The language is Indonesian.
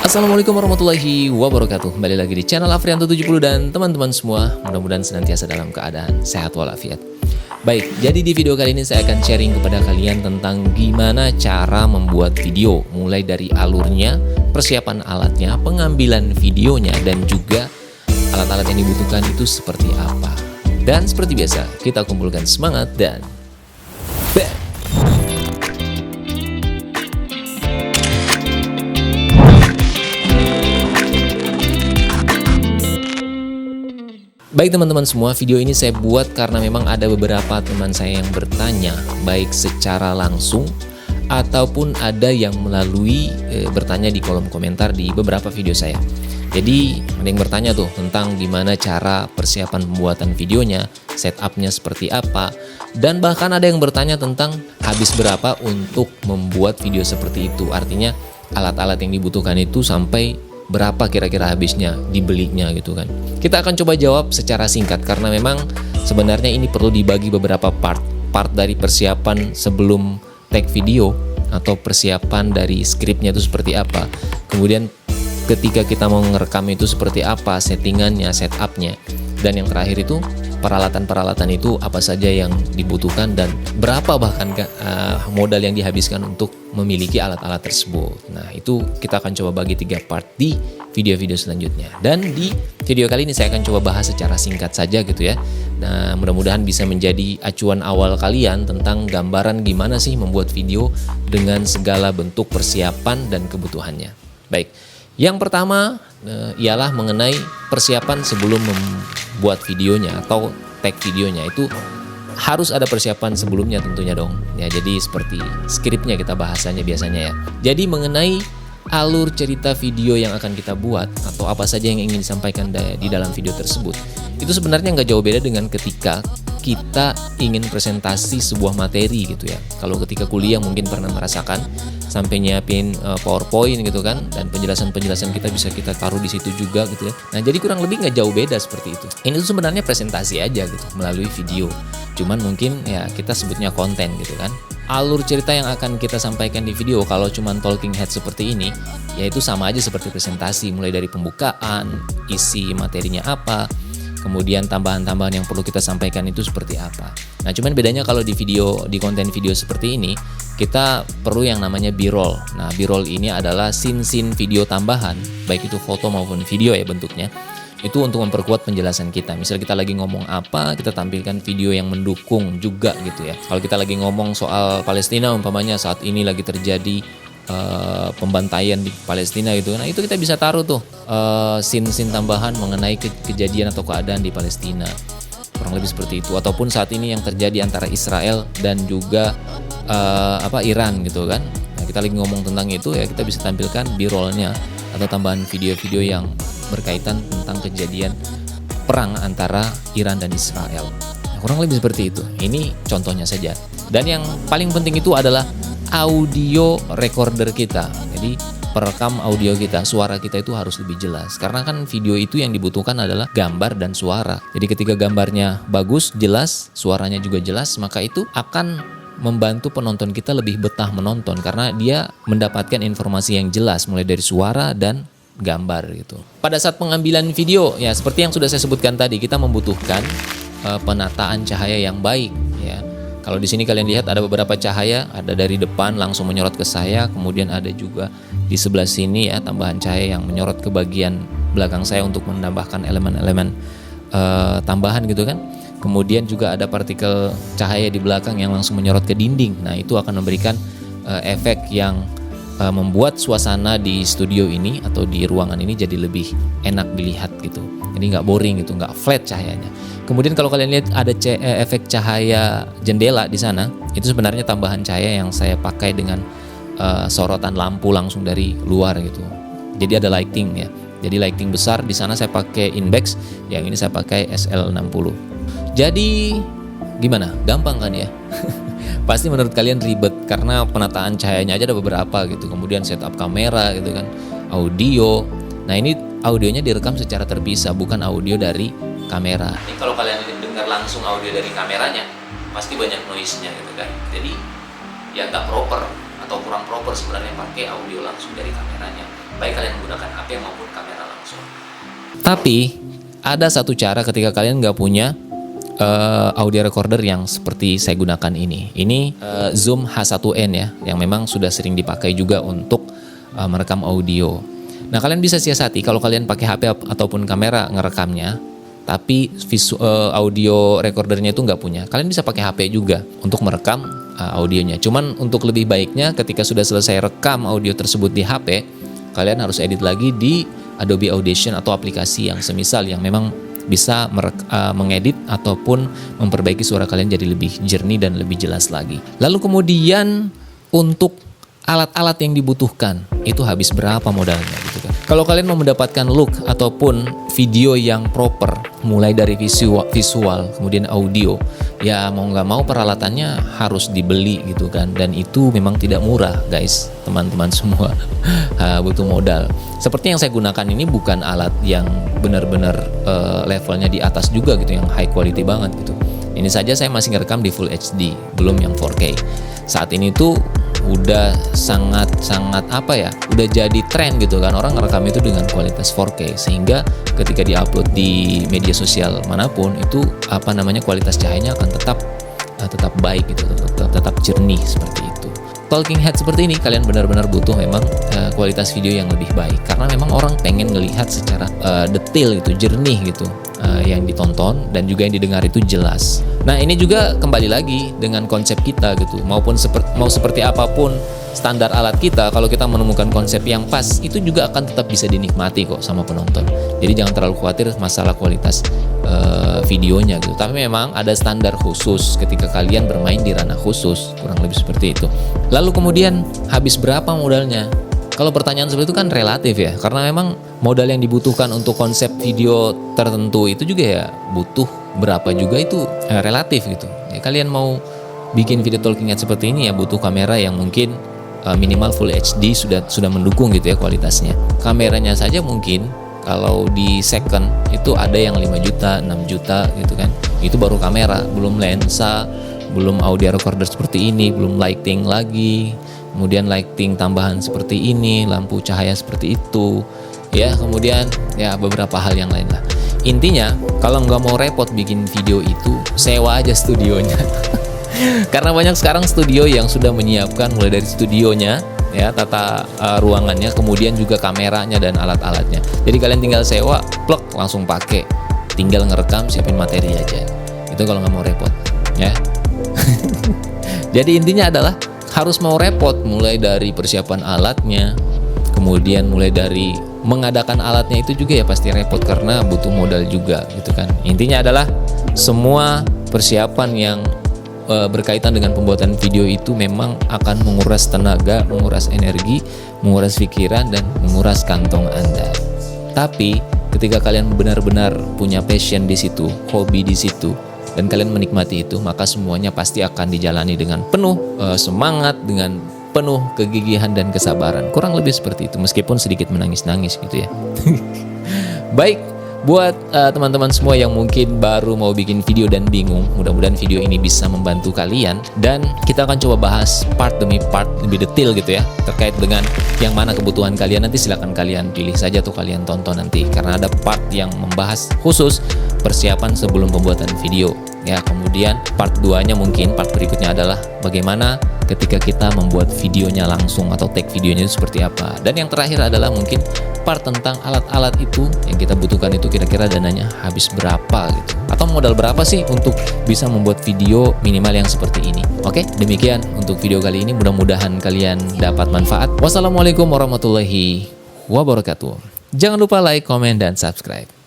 Assalamualaikum warahmatullahi wabarakatuh. Kembali lagi di channel Afrianto 70 dan teman-teman semua, mudah-mudahan senantiasa dalam keadaan sehat walafiat. Baik, jadi di video kali ini saya akan sharing kepada kalian tentang gimana cara membuat video, mulai dari alurnya, persiapan alatnya, pengambilan videonya, dan juga alat-alat yang dibutuhkan itu seperti apa. Dan seperti biasa, kita kumpulkan semangat dan baik teman-teman semua, video ini saya buat karena memang ada beberapa teman saya yang bertanya, baik secara langsung ataupun ada yang melalui bertanya di kolom komentar di beberapa video saya. Jadi ada yang bertanya tuh tentang gimana cara persiapan pembuatan videonya, setupnya seperti apa, dan bahkan ada yang bertanya tentang habis berapa untuk membuat video seperti itu. Artinya alat-alat yang dibutuhkan itu sampai berapa kira-kira habisnya dibelinya gitu kan. Kita akan coba jawab secara singkat karena memang sebenarnya ini perlu dibagi beberapa part dari persiapan sebelum take video atau persiapan dari skripnya itu seperti apa. Kemudian ketika kita mau ngerekam itu seperti apa, settingannya, setupnya, dan yang terakhir itu peralatan-peralatan itu apa saja yang dibutuhkan dan berapa bahkan modal yang dihabiskan untuk memiliki alat-alat tersebut. Nah, itu kita akan coba bagi 3 part di video-video selanjutnya. Dan di video kali ini saya akan coba bahas secara singkat saja gitu ya. Nah, mudah-mudahan bisa menjadi acuan awal kalian tentang gambaran gimana sih membuat video dengan segala bentuk persiapan dan kebutuhannya. Baik, yang pertama ialah mengenai persiapan sebelum membuat videonya atau tag videonya. Itu harus ada persiapan sebelumnya tentunya dong. Ya, jadi seperti skripnya kita bahasannya biasanya ya. Jadi mengenai alur cerita video yang akan kita buat atau apa saja yang ingin disampaikan di dalam video tersebut, itu sebenarnya nggak jauh beda dengan ketika kita ingin presentasi sebuah materi gitu ya. Kalau ketika kuliah mungkin pernah merasakan sampai nyiapin PowerPoint gitu kan, dan penjelasan-penjelasan kita bisa kita taruh di situ juga gitu ya. Nah, jadi kurang lebih nggak jauh beda seperti itu. Ini tuh sebenarnya presentasi aja gitu melalui video. Cuman mungkin ya kita sebutnya konten gitu kan. Alur cerita yang akan kita sampaikan di video kalau cuman talking head seperti ini, ya itu sama aja seperti presentasi, mulai dari pembukaan, isi materinya apa, kemudian tambahan-tambahan yang perlu kita sampaikan itu seperti apa. Nah, cuman bedanya kalau di video, di konten video seperti ini, kita perlu yang namanya B-roll. Nah, B-roll ini adalah scene-scene video tambahan, baik itu foto maupun video ya bentuknya. Itu untuk memperkuat penjelasan kita. Misal kita lagi ngomong apa, kita tampilkan video yang mendukung juga gitu ya. Kalau kita lagi ngomong soal Palestina umpamanya saat ini lagi terjadi pembantaian di Palestina gitu. Nah, itu kita bisa taruh tuh scene-scene tambahan mengenai kejadian atau keadaan di Palestina. Kurang lebih seperti itu. Ataupun saat ini yang terjadi antara Israel dan juga Iran gitu kan. Nah, kita lagi ngomong tentang itu ya, kita bisa tampilkan B-roll-nya atau tambahan video-video yang berkaitan tentang kejadian perang antara Iran dan Israel. Nah, kurang lebih seperti itu. Ini contohnya saja. Dan yang paling penting itu adalah audio recorder kita. Jadi perekam audio kita, suara kita itu harus lebih jelas. Karena kan video itu yang dibutuhkan adalah gambar dan suara. Jadi ketika gambarnya bagus, jelas, suaranya juga jelas, maka itu akan membantu penonton kita lebih betah menonton karena dia mendapatkan informasi yang jelas mulai dari suara dan gambar gitu. Pada saat pengambilan video ya seperti yang sudah saya sebutkan tadi, kita membutuhkan penataan cahaya yang baik ya. Kalau di sini kalian lihat ada beberapa cahaya, ada dari depan langsung menyorot ke saya, kemudian ada juga di sebelah sini ya tambahan cahaya yang menyorot ke bagian belakang saya untuk menambahkan elemen-elemen tambahan gitu kan. Kemudian juga ada partikel cahaya di belakang yang langsung menyorot ke dinding. Nah, itu akan memberikan efek yang membuat suasana di studio ini atau di ruangan ini jadi lebih enak dilihat gitu. Jadi nggak boring gitu, nggak flat cahayanya. Kemudian kalau kalian lihat ada efek cahaya jendela di sana, itu sebenarnya tambahan cahaya yang saya pakai dengan sorotan lampu langsung dari luar gitu. Jadi ada lighting ya. Jadi lighting besar di sana saya pakai Inbex, yang ini saya pakai SL60. Jadi gimana? Gampang kan ya? Pasti menurut kalian ribet karena penataan cahayanya aja ada beberapa gitu. Kemudian setup kamera gitu kan, audio. Nah, ini audionya direkam secara terpisah, bukan audio dari kamera. Ini kalau kalian dengar langsung audio dari kameranya, pasti banyak noise-nya gitu kan. Jadi ya nggak proper atau kurang proper sebenarnya pakai audio langsung dari kameranya. Baik kalian menggunakan HP maupun kamera langsung. Tapi ada satu cara ketika kalian nggak punya audio recorder yang seperti saya gunakan ini. Ini Zoom H1N ya, yang memang sudah sering dipakai juga untuk merekam audio. Nah, kalian bisa siasati kalau kalian pakai HP ataupun kamera ngerekamnya, tapi audio recordernya itu nggak punya. Kalian bisa pakai HP juga untuk merekam audionya. Cuman untuk lebih baiknya ketika sudah selesai rekam audio tersebut di HP, kalian harus edit lagi di Adobe Audition atau aplikasi yang semisal yang memang bisa mengedit ataupun memperbaiki suara kalian jadi lebih jernih dan lebih jelas lagi. Lalu kemudian untuk alat-alat yang dibutuhkan itu habis berapa modalnya gitu kan. Kalau kalian mau mendapatkan look ataupun video yang proper, mulai dari visual kemudian audio, ya mau nggak mau peralatannya harus dibeli gitu kan, dan itu memang tidak murah guys, teman-teman semua. Butuh modal. Seperti yang saya gunakan ini bukan alat yang benar-benar levelnya di atas juga gitu, yang high quality banget gitu. Ini saja saya masih ngerekam di Full HD, belum yang 4K. Saat ini tuh udah sangat udah jadi tren gitu kan, orang ngerekam itu dengan kualitas 4K, sehingga ketika diupload di media sosial manapun itu kualitas cahayanya akan tetap baik gitu, tetap jernih seperti itu. Talking head seperti ini kalian benar-benar butuh memang kualitas video yang lebih baik, karena memang orang pengen ngelihat secara detail gitu, jernih gitu, yang ditonton dan juga yang didengar itu jelas. Nah, ini juga kembali lagi dengan konsep kita gitu, mau seperti apapun standar alat kita, kalau kita menemukan konsep yang pas, itu juga akan tetap bisa dinikmati kok sama penonton. Jadi jangan terlalu khawatir masalah kualitas videonya gitu. Tapi memang ada standar khusus ketika kalian bermain di ranah khusus, kurang lebih seperti itu. Lalu kemudian habis berapa modalnya? Kalau pertanyaan seperti itu kan relatif ya, karena memang modal yang dibutuhkan untuk konsep video tertentu itu juga ya butuh berapa juga itu relatif gitu. Ya, kalian mau bikin video talking head seperti ini ya butuh kamera yang mungkin minimal Full HD sudah mendukung gitu ya kualitasnya. Kameranya saja mungkin kalau di second itu ada yang 5 juta, 6 juta gitu kan. Itu baru kamera, belum lensa, belum audio recorder seperti ini, belum lighting lagi. Kemudian lighting tambahan seperti ini, lampu cahaya seperti itu, ya kemudian ya beberapa hal yang lain lah. Intinya kalau nggak mau repot bikin video itu, sewa aja studionya. Karena banyak sekarang studio yang sudah menyiapkan mulai dari studionya, ya tata ruangannya, kemudian juga kameranya dan alat-alatnya. Jadi kalian tinggal sewa, plug langsung pakai, tinggal ngerekam, siapin materi aja. Itu kalau nggak mau repot, ya. Jadi intinya adalah harus mau repot, mulai dari persiapan alatnya, kemudian mulai dari mengadakan alatnya itu juga ya pasti repot karena butuh modal juga gitu kan. Intinya adalah semua persiapan yang berkaitan dengan pembuatan video itu memang akan menguras tenaga, menguras energi, menguras pikiran, dan menguras kantong Anda. Tapi ketika kalian benar-benar punya passion di situ, hobi di situ, dan kalian menikmati itu, maka semuanya pasti akan dijalani dengan penuh semangat, dengan penuh kegigihan dan kesabaran. Kurang lebih seperti itu, meskipun sedikit menangis-nangis gitu ya. Baik, buat teman-teman semua yang mungkin baru mau bikin video dan bingung, mudah-mudahan video ini bisa membantu kalian. Dan kita akan coba bahas part demi part lebih detail gitu ya, terkait dengan yang mana kebutuhan kalian. Nanti silakan kalian pilih saja tuh, kalian tonton nanti, karena ada part yang membahas khusus persiapan sebelum pembuatan video ya. Kemudian part 2-nya mungkin part berikutnya adalah bagaimana ketika kita membuat videonya langsung atau take videonya itu seperti apa. Dan yang terakhir adalah mungkin part tentang alat-alat itu yang kita butuhkan itu kira-kira dananya habis berapa gitu, atau modal berapa sih untuk bisa membuat video minimal yang seperti ini. Oke, demikian untuk video kali ini, mudah-mudahan kalian dapat manfaat. Wassalamualaikum warahmatullahi wabarakatuh. Jangan lupa like, komen, dan subscribe.